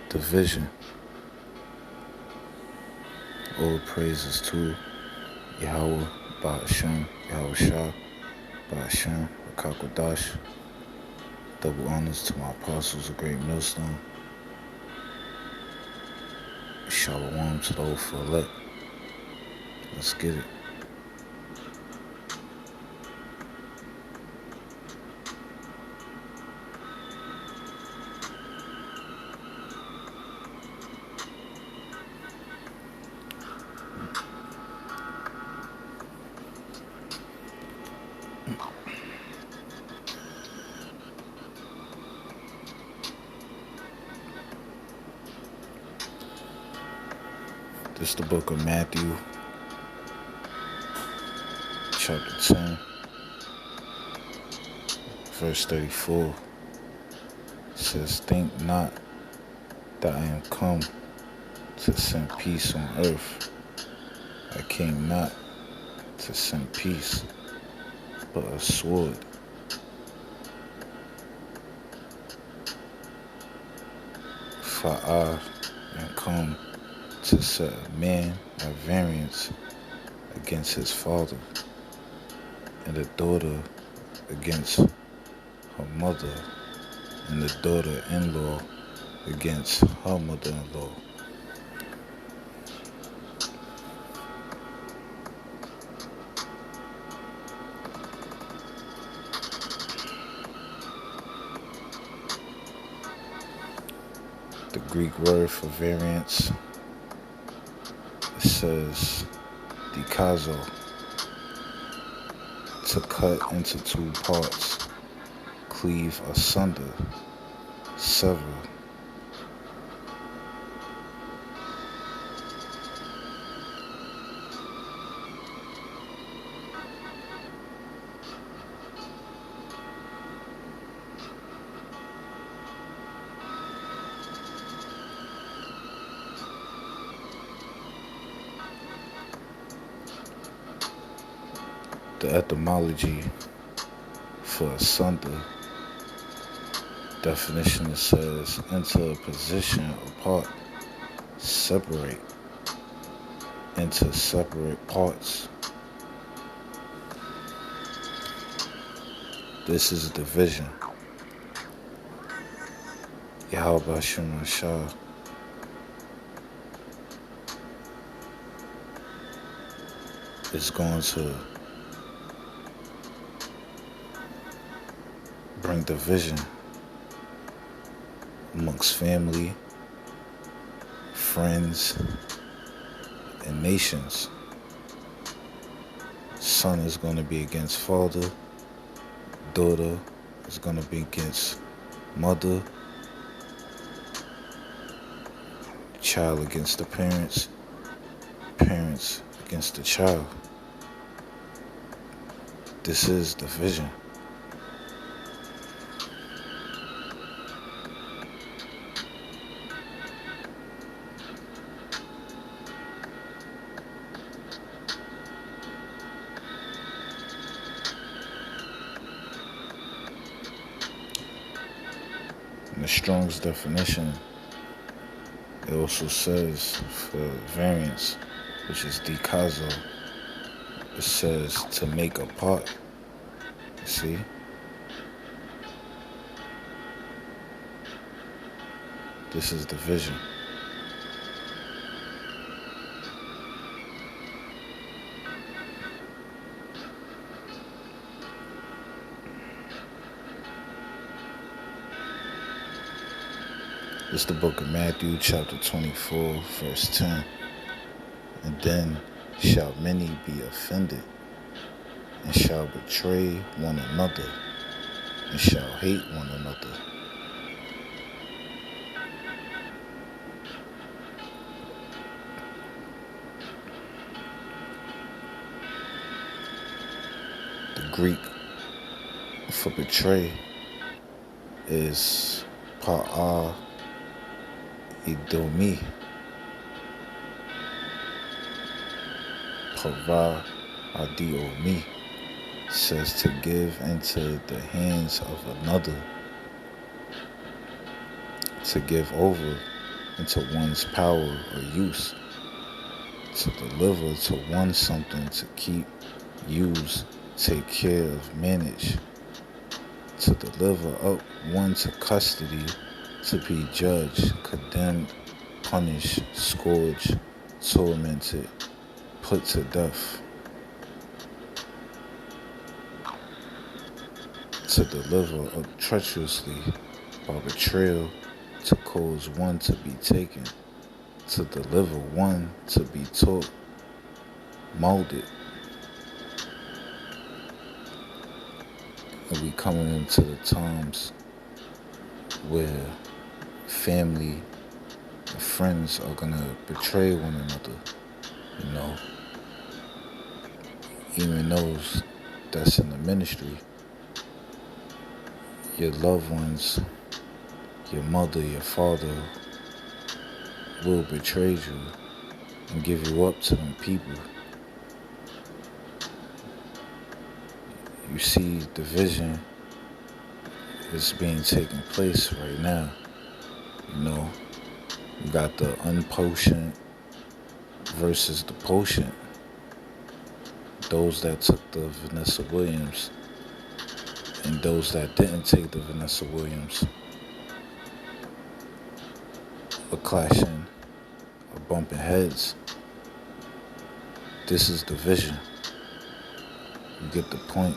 division. All praises to YAHAWAH, BAHASHAM, YAHAWASHI, BAHASHAM, QADASH. Double honors to my apostles, a great millstone. Shalom to the hopeful elect. Let's get it. This is the book of Matthew, chapter 10, verse 34. It says, "Think not that I am come to send peace on earth. I came not to send peace, but a sword. For I am come to set a man at variance against his father, and a daughter against her mother, and the daughter-in-law against her mother-in-law." The Greek word for variance, it says dikazo, to cut into two parts, cleave asunder, sever. The etymology for asunder definition says into a position apart, separate, into separate parts. This is division. YAHAWASHI is going to bring division amongst family, friends, and nations. Son is going to be against father, daughter is going to be against mother, child against the parents, parents against the child. This is division. In the Strong's definition, it also says for variance, which is dikazo, it says to make apart. You see? This is division. It's the book of Matthew, chapter 24, verse 10. "And then shall many be offended, and shall betray one another, and shall hate one another." The Greek for betray is pa'a idomi, Pava adiomi, says to give into the hands of another, to give over into one's power or use, to deliver to one something to keep, use, take care of, manage, to deliver up one to custody, to be judged, condemned, punished, scourged, tormented, put to death, to deliver up treacherously by betrayal, to cause one to be taken, to deliver one to be taught, molded. And we coming into the times where family and friends are gonna betray one another, you know. Even those that's in the ministry, your loved ones, your mother, your father will betray you and give you up to them people. You see division is being taken place right now. You know, you got the unpotent versus the potent. Those that took the Vanessa Williams and those that didn't take the Vanessa Williams are clashing, are bumping heads. This is division. You get the point.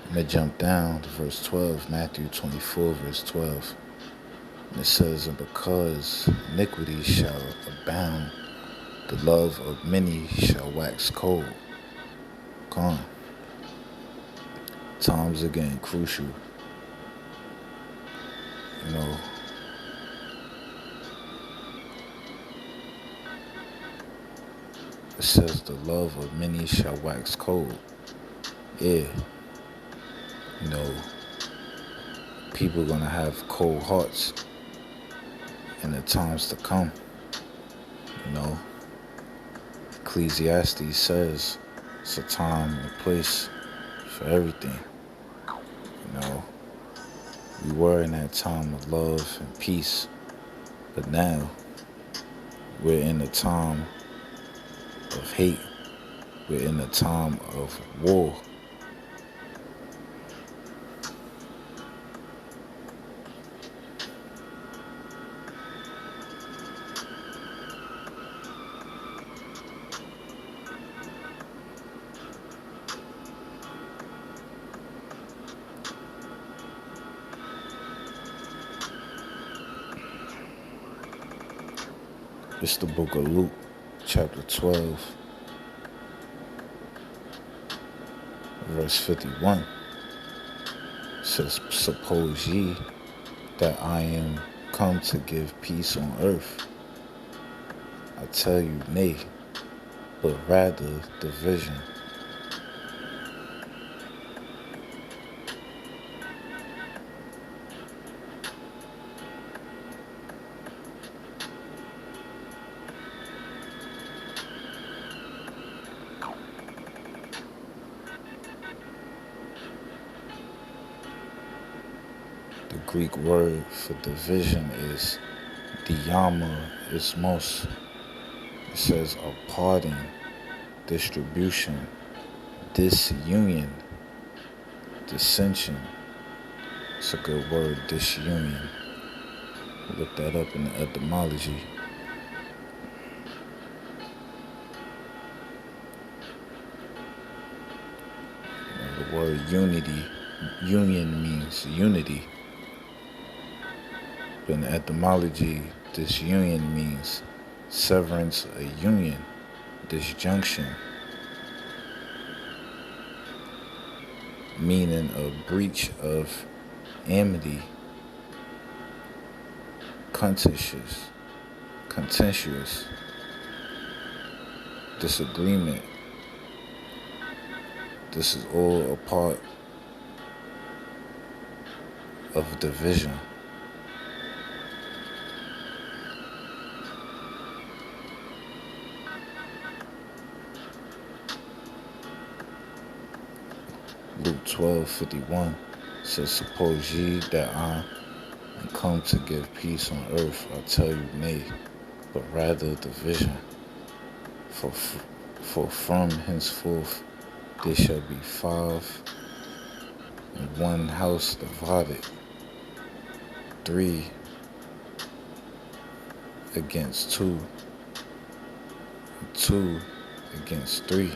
I'm going to jump down to verse 12, Matthew 24, verse 12. And it says, and because iniquity shall abound, the love of many shall wax cold. Come on. Times are getting crucial. You know, it says the love of many shall wax cold. Yeah. You know, people are going to have cold hearts in the times to come. You know, Ecclesiastes says it's a time and a place for everything. You know, we were in that time of love and peace, but now we're in a time of hate. We're in a time of war. It's the book of Luke, chapter 12, verse 51. It says, suppose ye that I am come to give peace on earth? I tell you, nay, but rather division. The Greek word for division is diamerismos. It says a parting, distribution, disunion, dissension. It's a good word, disunion. Look that up in the etymology. The word unity, union means unity. But in the etymology, disunion means severance, a union, disjunction, meaning a breach of amity, contentious, disagreement. This is all a part of division. Luke 12:51 says, suppose ye that I and come to give peace on earth, I tell you nay, but rather division. For from henceforth there shall be 5 in one house divided, 3 against 2, and 2 against 3.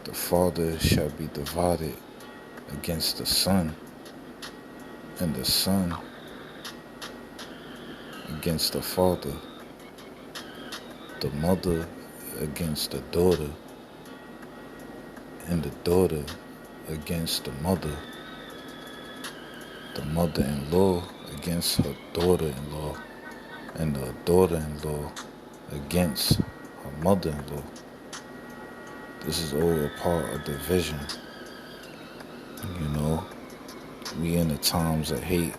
The father shall be divided against the son, and the son against the father, the mother against the daughter, and the daughter against the mother-in-law against her daughter-in-law, and the daughter-in-law against her mother-in-law. This is all a part of division. You know, we in the times of hate,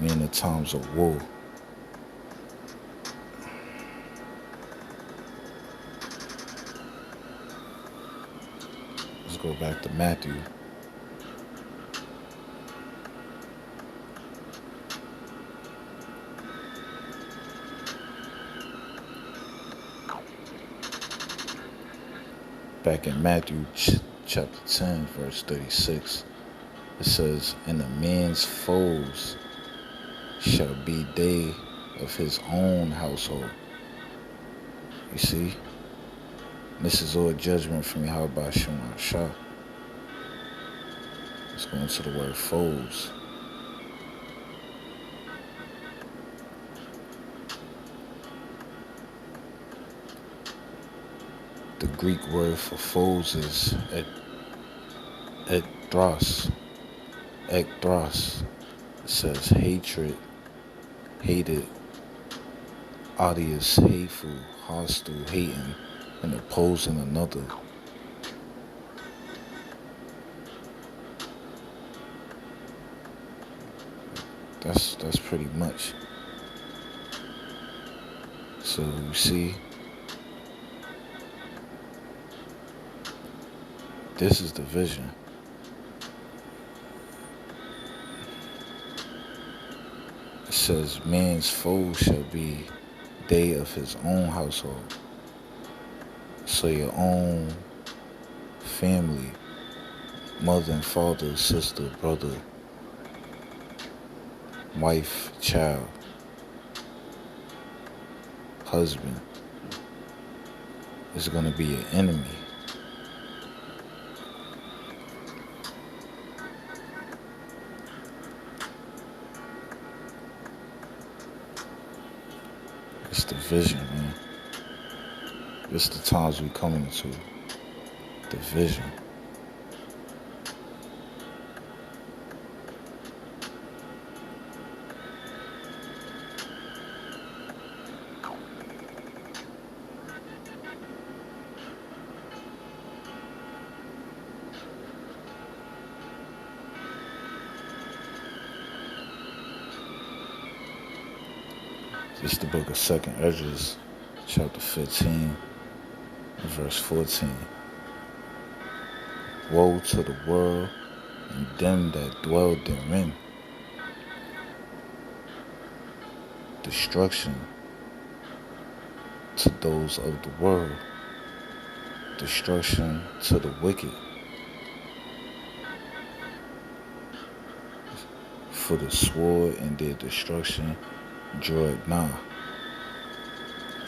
we in the times of war. Let's go back to Matthew. Back in Matthew chapter 10, verse 36, it says, "And a man's foes shall be they of his own household." You see? This is all judgment from YAHAWASHI. Let's go into the word foes. The Greek word for foes is ekthros. Ekthros. It says hatred, hated, odious, hateful, hostile, hating, and opposing another. That's pretty much. So you see, this is division. It says, man's foe shall be they of his own household. So your own family, mother and father, sister, brother, wife, child, husband, is going to be your enemy. It's division, man. It's the times we coming into. Division. It's the book of 2nd Esdras, chapter 15, verse 14. Woe to the world and them that dwell therein. Destruction to those of the world. Destruction to the wicked. For the sword and their destruction draweth nigh,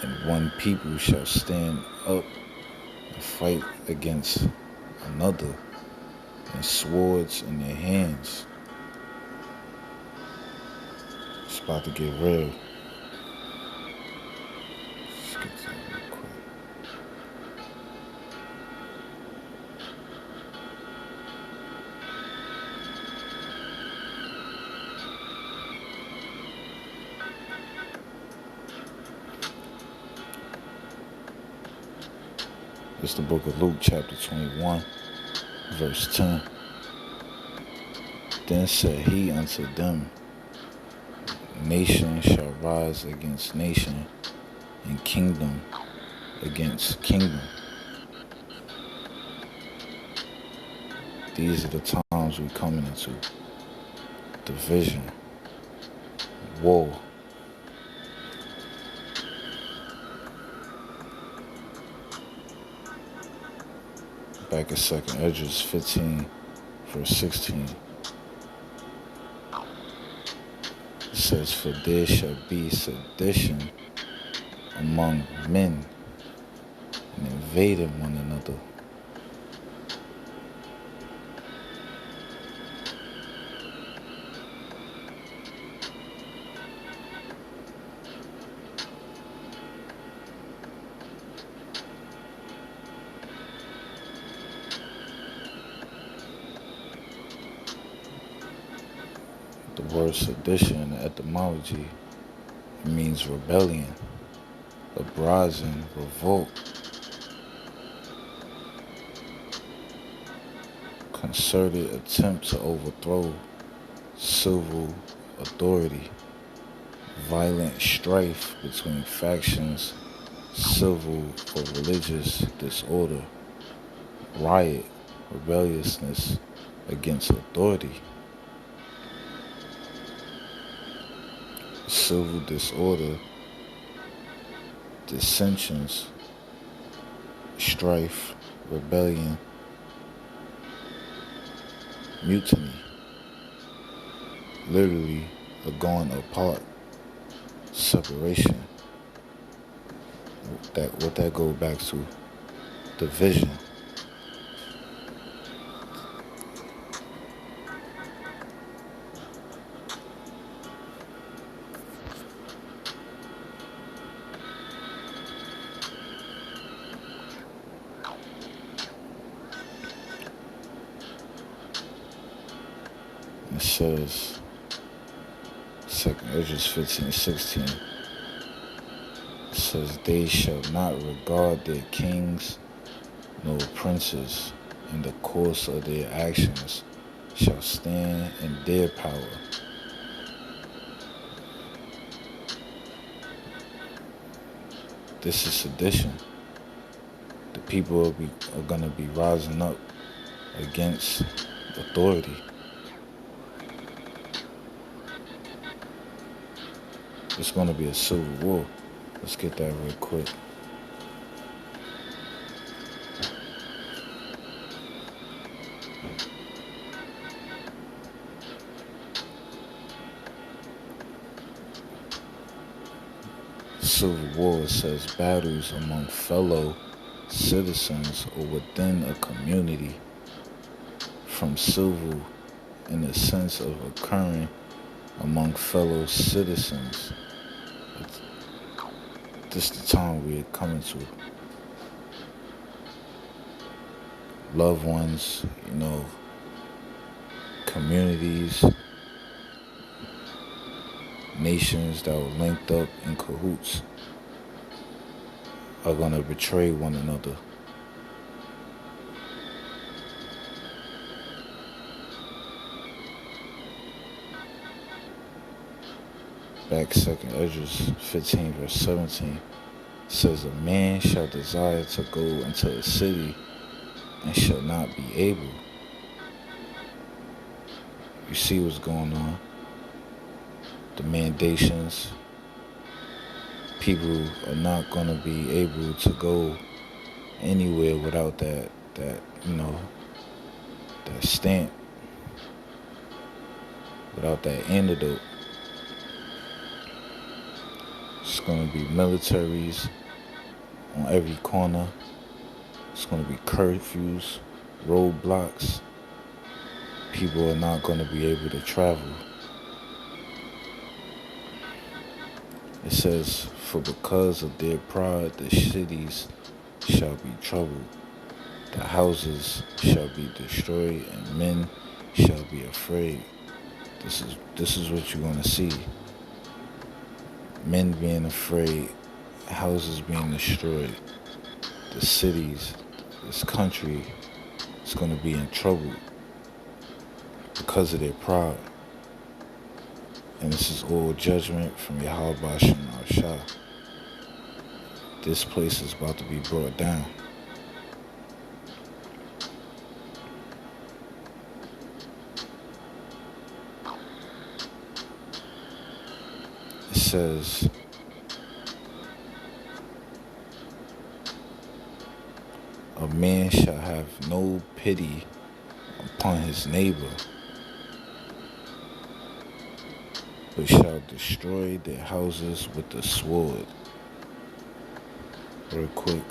and one people shall stand up and fight against another, and swords in their hands. It's about to get real. Let's get to that real quick. It's the book of Luke, chapter 21, verse 10. Then said he unto them, nation shall rise against nation, and kingdom against kingdom. These are the times times we coming into. Division. War. Back in 2nd Esdras 15, verse 16. It says, for there shall be sedition among men, and invading one another. The word sedition in etymology means rebellion, uprising, revolt, concerted attempt to overthrow civil authority, violent strife between factions, civil or religious disorder, riot, rebelliousness against authority. Civil disorder, dissensions, strife, rebellion, mutiny, literally a going apart, separation. What that goes back to? Division. It says, 2nd Esdras 15:16. It says, they shall not regard their kings nor princes, in the course of their actions shall stand in their power. This is sedition. The people are going to be rising up against authority. It's going to be a civil war. Let's get that real quick. Civil war says battles among fellow citizens or within a community, from civil in the sense of occurring among fellow citizens. This is the time we're coming to. Loved ones, communities, nations that were linked up in cahoots are going to betray one another. Back 2nd Esdras 15 verse 17 says, a man shall desire to go into a city and shall not be able. You see what's going on. The mandations. People are not going to be able to go anywhere without that stamp, without that antidote. It's going to be militaries on every corner. It's going to be curfews, roadblocks. People are not going to be able to travel. It says, for because of their pride, the cities shall be troubled. The houses shall be destroyed, and men shall be afraid. This is what you're going to see. Men being afraid, houses being destroyed, the cities, this country is going to be in trouble because of their pride. And this is all judgment from YAHAWASHI and RAWCHAA. This place is about to be brought down. says, a man shall have no pity upon his neighbor, but shall destroy their houses with the sword. Real quick.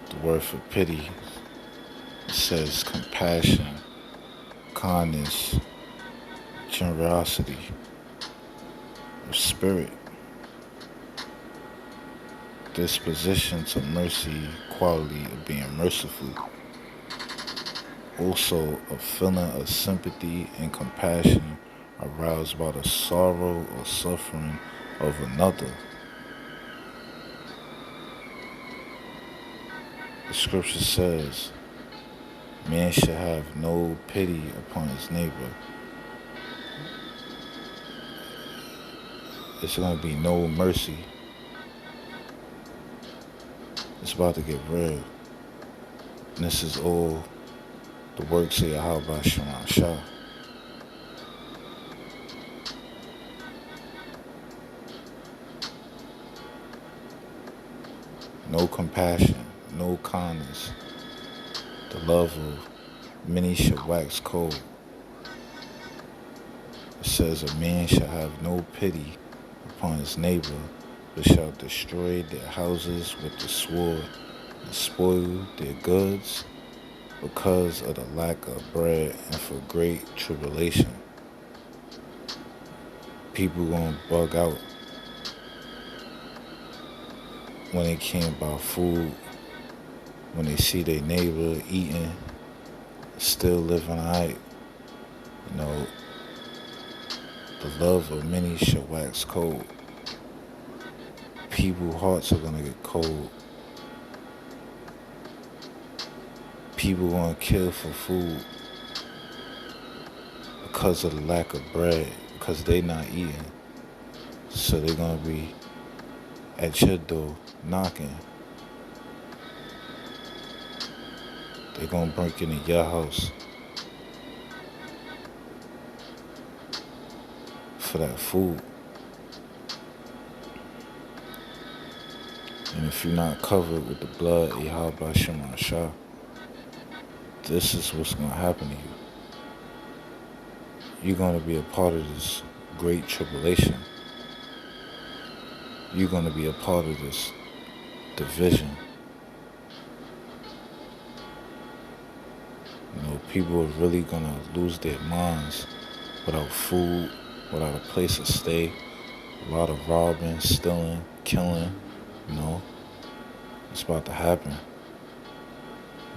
The word for pity says compassion, kindness, generosity, or spirit, disposition to mercy, quality of being merciful. Also, a feeling of sympathy and compassion aroused by the sorrow or suffering of another. The scripture says, man shall have no pity upon his neighbor. It's going to be no mercy. It's about to get real. And this is all the works of YAHAWASHI. No compassion, no kindness. The love of many shall wax cold. It says a man shall have no pity upon his neighbor, but shall destroy their houses with the sword and spoil their goods because of the lack of bread and for great tribulation. People gonna bug out when they can't buy food, when they see their neighbor eating, still living alright. You know, the love of many shall wax cold. People's hearts are gonna get cold. People gonna kill for food because of the lack of bread, because they not eating. So they're gonna be at your door knocking. They're gonna break into your house for that food. And if you're not covered with the blood of YAHAWASHI, this is what's going to happen to you. You're going to be a part of this great tribulation. You're going to be a part of this division. You know, people are really going to lose their minds without food, without a place to stay. A lot of robbing, stealing, killing, you know. It's about to happen.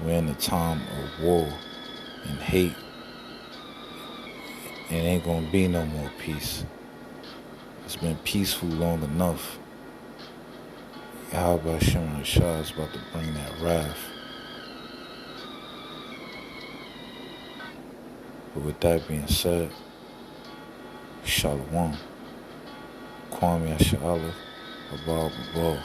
We're in a time of war and hate. It ain't gonna be no more peace. It's been peaceful long enough. YAHAWASHI is about to bring that wrath. But with that being said, Shalom. Kwame Ashala, Abba Babal.